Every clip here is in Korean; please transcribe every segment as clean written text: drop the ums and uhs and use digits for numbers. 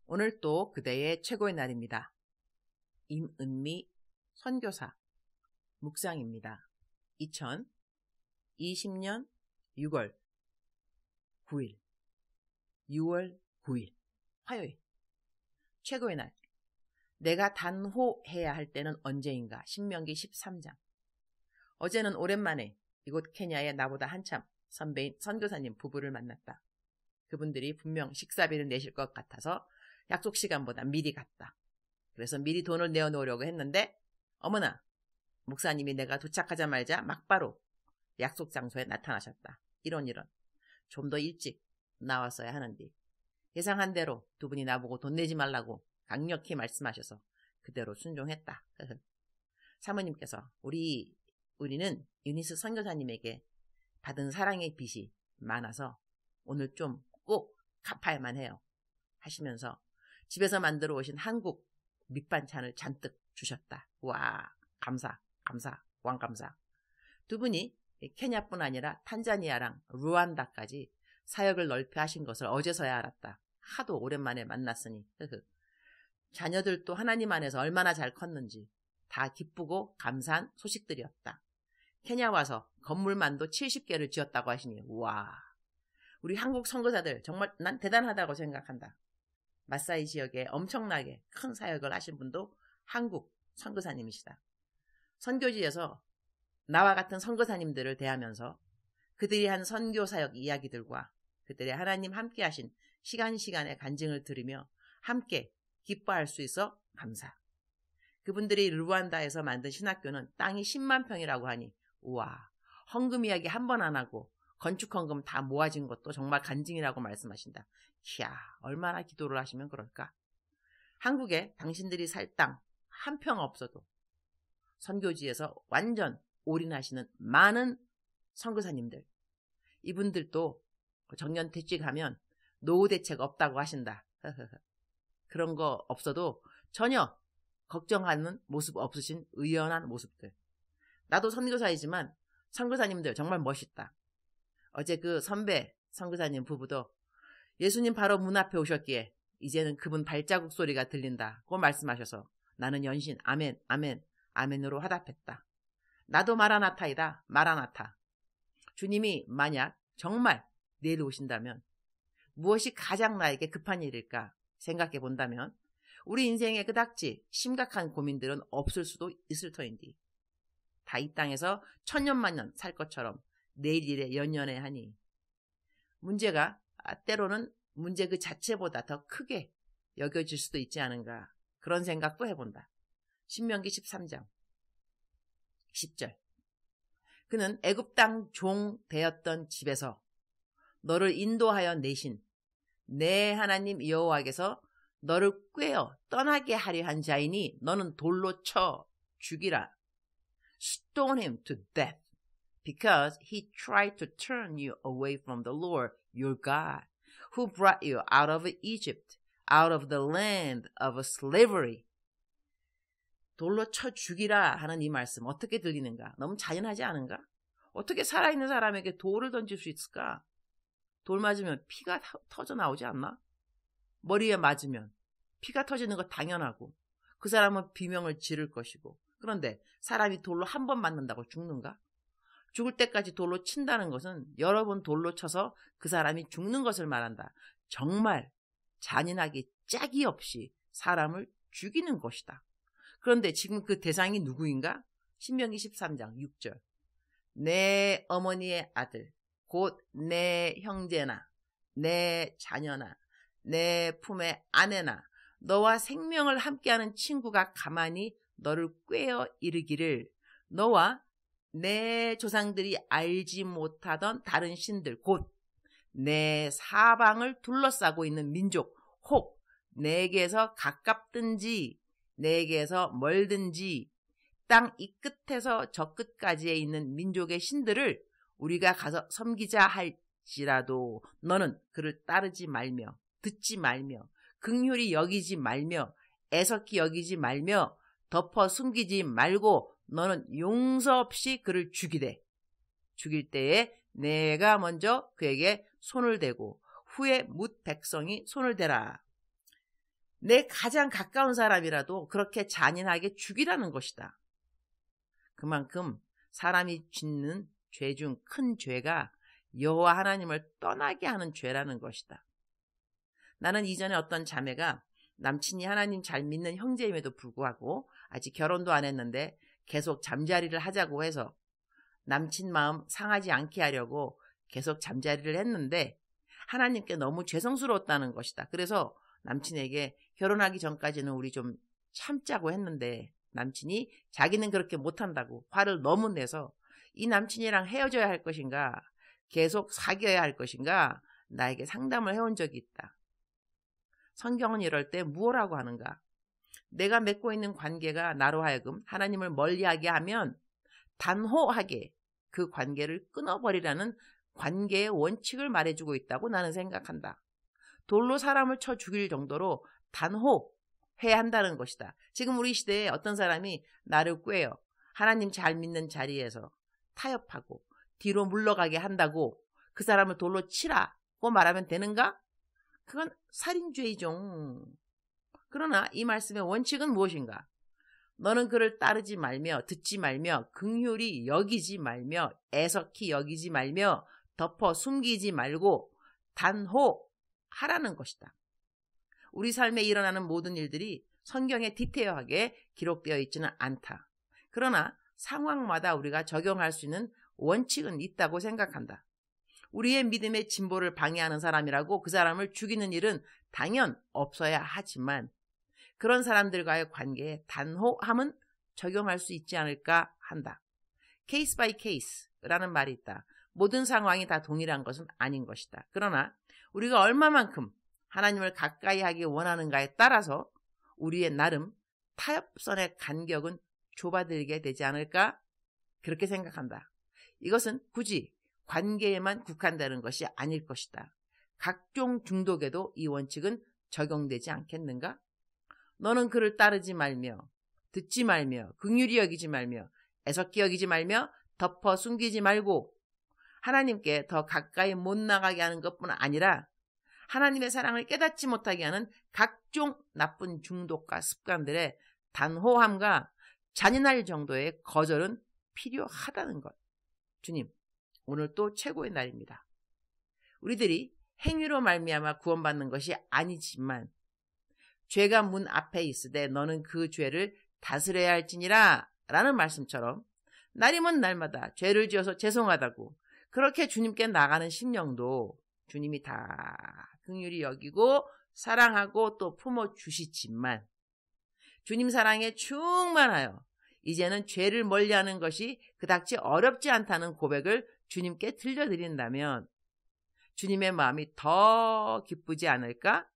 오늘 또 그대의 최고의 날입니다. 임은미 선교사 묵상입니다. 2020년 6월 9일 화요일 최고의 날. 내가 단호해야 할 때는 언제인가. 신명기 13장. 어제는 오랜만에 이곳 케냐에 나보다 한참 선배인 선교사님 부부를 만났다. 그분들이 분명 식사비를 내실 것 같아서 약속 시간보다 미리 갔다. 그래서 미리 돈을 내어놓으려고 했는데 어머나, 목사님이 내가 도착하자마자 막바로 약속 장소에 나타나셨다. 이런 좀 더 일찍 나왔어야 하는데 예상한 대로 두 분이 나보고 돈 내지 말라고 강력히 말씀하셔서 그대로 순종했다. 사모님께서 우리는 유니스 선교사님에게 받은 사랑의 빚이 많아서 오늘 좀 꼭 갚아야만 해요 하시면서 집에서 만들어 오신 한국 밑반찬을 잔뜩 주셨다. 와, 감사, 왕감사. 두 분이 케냐뿐 아니라 탄자니아랑 루안다까지 사역을 넓혀 하신 것을 어제서야 알았다. 하도 오랜만에 만났으니. 자녀들도 하나님 안에서 얼마나 잘 컸는지 다 기쁘고 감사한 소식들이었다. 케냐 와서 건물만도 70개를 지었다고 하시니 와, 우리 한국 선교사들 정말 난 대단하다고 생각한다. 마사이 지역에 엄청나게 큰 사역을 하신 분도 한국 선교사님이시다. 선교지에서 나와 같은 선교사님들을 대하면서 그들이 한 선교사역 이야기들과 그들의 하나님 함께 하신 시간의 간증을 들으며 함께 기뻐할 수 있어 감사. 그분들이 르완다에서 만든 신학교는 땅이 10만 평이라고 하니 우와, 헌금 이야기 한 번 안 하고 건축 헌금 다 모아진 것도 정말 간증이라고 말씀하신다. 이야, 얼마나 기도를 하시면 그럴까. 한국에 당신들이 살 땅 한 평 없어도 선교지에서 완전 올인하시는 많은 선교사님들, 이분들도 정년 퇴직하면 노후 대책 없다고 하신다. 그런 거 없어도 전혀 걱정하는 모습 없으신 의연한 모습들. 나도 선교사이지만 선교사님들 정말 멋있다. 어제 그 선배 선교사님 부부도 예수님 바로 문 앞에 오셨기에 이제는 그분 발자국 소리가 들린다고 말씀하셔서 나는 연신 아멘, 아멘, 아멘으로 화답했다. 나도 마라나타이다. 마라나타. 주님이 만약 정말 내일 오신다면 무엇이 가장 나에게 급한 일일까 생각해 본다면 우리 인생에 그닥지 심각한 고민들은 없을 수도 있을 터인데 다 이 땅에서 천년만년 살 것처럼 내일 일에 연연해 하니 문제가 때로는 문제 그 자체보다 더 크게 여겨질 수도 있지 않은가, 그런 생각도 해본다. 신명기 13장 10절. 그는 애굽 땅 종 되었던 집에서 너를 인도하여 내신 내 하나님 여호와께서 너를 꾀어 떠나게 하려 한 자이니 너는 돌로 쳐 죽이라. Stone him to death. Because he tried to turn you away from the Lord your God, who brought you out of Egypt, out of the land of slavery. 돌로 쳐 죽이라 하는 이 말씀 어떻게 들리는가? 너무 잔인하지 않은가? 어떻게 살아있는 사람에게 돌을 던질 수 있을까? 돌 맞으면 피가 터져 나오지 않나? 머리에 맞으면 피가 터지는 거 당연하고 그 사람은 비명을 지를 것이고, 그런데 사람이 돌로 한 번 맞는다고 죽는가? 죽을 때까지 돌로 친다는 것은 여러 번 돌로 쳐서 그 사람이 죽는 것을 말한다. 정말 잔인하게 짝이 없이 사람을 죽이는 것이다. 그런데 지금 그 대상이 누구인가? 신명기 13장 6절. 내 어머니의 아들, 곧 내 형제나 내 자녀나 내 품의 아내나 너와 생명을 함께하는 친구가 가만히 너를 꾀어 이르기를 너와 내 조상들이 알지 못하던 다른 신들, 곧 내 사방을 둘러싸고 있는 민족, 혹 내게서 가깝든지 내게서 멀든지 땅 이 끝에서 저 끝까지에 있는 민족의 신들을 우리가 가서 섬기자 할지라도 너는 그를 따르지 말며 듣지 말며 긍휼히 여기지 말며 애석히 여기지 말며 덮어 숨기지 말고 너는 용서 없이 그를 죽이되 죽일 때에 내가 먼저 그에게 손을 대고 후에 뭇 백성이 손을 대라. 내 가장 가까운 사람이라도 그렇게 잔인하게 죽이라는 것이다. 그만큼 사람이 짓는 죄 중 큰 죄가 여호와 하나님을 떠나게 하는 죄라는 것이다. 나는 이전에 어떤 자매가 남친이 하나님 잘 믿는 형제임에도 불구하고 아직 결혼도 안 했는데 계속 잠자리를 하자고 해서 남친 마음 상하지 않게 하려고 계속 잠자리를 했는데 하나님께 너무 죄송스러웠다는 것이다. 그래서 남친에게 결혼하기 전까지는 우리 좀 참자고 했는데 남친이 자기는 그렇게 못한다고 화를 너무 내서 이 남친이랑 헤어져야 할 것인가 계속 사귀어야 할 것인가 나에게 상담을 해온 적이 있다. 성경은 이럴 때 무엇라고 하는가? 내가 맺고 있는 관계가 나로 하여금 하나님을 멀리하게 하면 단호하게 그 관계를 끊어버리라는 관계의 원칙을 말해주고 있다고 나는 생각한다. 돌로 사람을 쳐 죽일 정도로 단호해야 한다는 것이다. 지금 우리 시대에 어떤 사람이 나를 꾀어 하나님 잘 믿는 자리에서 타협하고 뒤로 물러가게 한다고 그 사람을 돌로 치라고 말하면 되는가? 그건 살인죄이죠. 그러나 이 말씀의 원칙은 무엇인가? 너는 그를 따르지 말며 듣지 말며 긍휼히 여기지 말며 애석히 여기지 말며 덮어 숨기지 말고 단호하라는 것이다. 우리 삶에 일어나는 모든 일들이 성경에 디테일하게 기록되어 있지는 않다. 그러나 상황마다 우리가 적용할 수 있는 원칙은 있다고 생각한다. 우리의 믿음의 진보를 방해하는 사람이라고 그 사람을 죽이는 일은 당연 없어야 하지만 그런 사람들과의 관계에 단호함은 적용할 수 있지 않을까 한다. 케이스 바이 케이스라는 말이 있다. 모든 상황이 다 동일한 것은 아닌 것이다. 그러나 우리가 얼마만큼 하나님을 가까이 하기 원하는가에 따라서 우리의 나름 타협선의 간격은 좁아들게 되지 않을까? 그렇게 생각한다. 이것은 굳이 관계에만 국한되는 것이 아닐 것이다. 각종 중독에도 이 원칙은 적용되지 않겠는가? 너는 그를 따르지 말며 듣지 말며 긍휼히 여기지 말며 애석히 여기지 말며 덮어 숨기지 말고 하나님께 더 가까이 못 나가게 하는 것뿐 아니라 하나님의 사랑을 깨닫지 못하게 하는 각종 나쁜 중독과 습관들의 단호함과 잔인할 정도의 거절은 필요하다는 것. 주님, 오늘 또 최고의 날입니다. 우리들이 행위로 말미암아 구원받는 것이 아니지만 죄가 문 앞에 있으되 너는 그 죄를 다스려야 할지니라 라는 말씀처럼 날이면 날마다 죄를 지어서 죄송하다고 그렇게 주님께 나가는 심령도 주님이 다 긍휼히 여기고 사랑하고 또 품어주시지만 주님 사랑에 충만하여 이제는 죄를 멀리하는 것이 그닥지 어렵지 않다는 고백을 주님께 들려드린다면 주님의 마음이 더 기쁘지 않을까?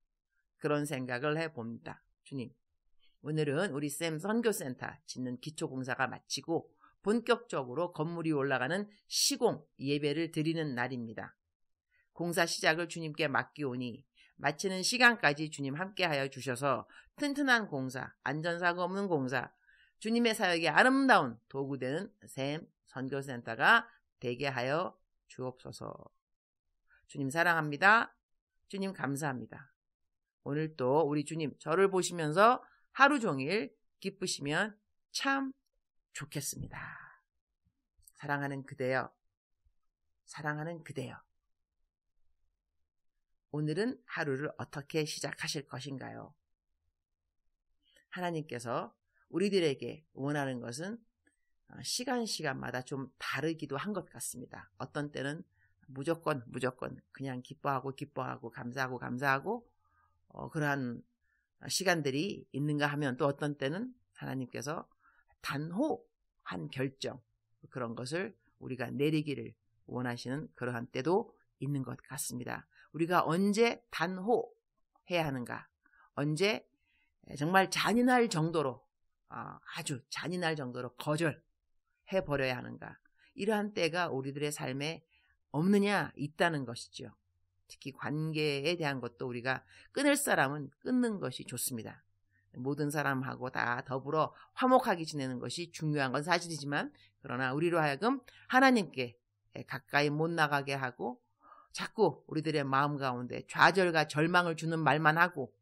그런 생각을 해봅니다. 주님, 오늘은 우리 쌤 선교센터 짓는 기초공사가 마치고 본격적으로 건물이 올라가는 시공 예배를 드리는 날입니다. 공사 시작을 주님께 맡기오니 마치는 시간까지 주님 함께하여 주셔서 튼튼한 공사, 안전사고 없는 공사, 주님의 사역에 아름다운 도구되는 샘 선교센터가 되게 하여 주옵소서. 주님 사랑합니다. 주님 감사합니다. 오늘 또 우리 주님 저를 보시면서 하루 종일 기쁘시면 참 좋겠습니다. 사랑하는 그대여, 사랑하는 그대여. 오늘은 하루를 어떻게 시작하실 것인가요? 하나님께서 우리들에게 원하는 것은 시간마다 좀 다르기도 한 것 같습니다. 어떤 때는 무조건 그냥 기뻐하고 감사하고 그러한 시간들이 있는가 하면 또 어떤 때는 하나님께서 단호한 결정 그런 것을 우리가 내리기를 원하시는 그러한 때도 있는 것 같습니다. 우리가 언제 단호해야 하는가? 언제 정말 잔인할 정도로 아주 잔인할 정도로 거절해버려야 하는가? 이러한 때가 우리들의 삶에 없느냐? 있다는 것이죠. 특히 관계에 대한 것도 우리가 끊을 사람은 끊는 것이 좋습니다. 모든 사람하고 다 더불어 화목하게 지내는 것이 중요한 건 사실이지만 그러나 우리로 하여금 하나님께 가까이 못 나가게 하고 자꾸 우리들의 마음 가운데 좌절과 절망을 주는 말만 하고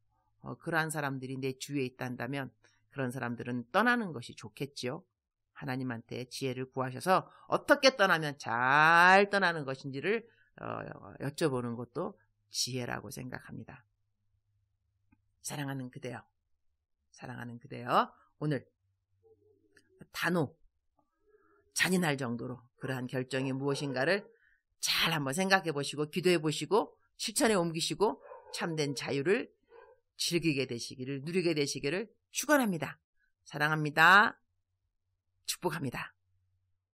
그러한 사람들이 내 주위에 있단다면 그런 사람들은 떠나는 것이 좋겠지요. 하나님한테 지혜를 구하셔서 어떻게 떠나면 잘 떠나는 것인지를 여쭤보는 것도 지혜라고 생각합니다. 사랑하는 그대여, 사랑하는 그대여, 오늘 단호, 잔인할 정도로 그러한 결정이 무엇인가를 잘 한번 생각해 보시고 기도해 보시고 실천에 옮기시고 참된 자유를 즐기게 되시기를, 누리게 되시기를 축원합니다. 사랑합니다. 축복합니다.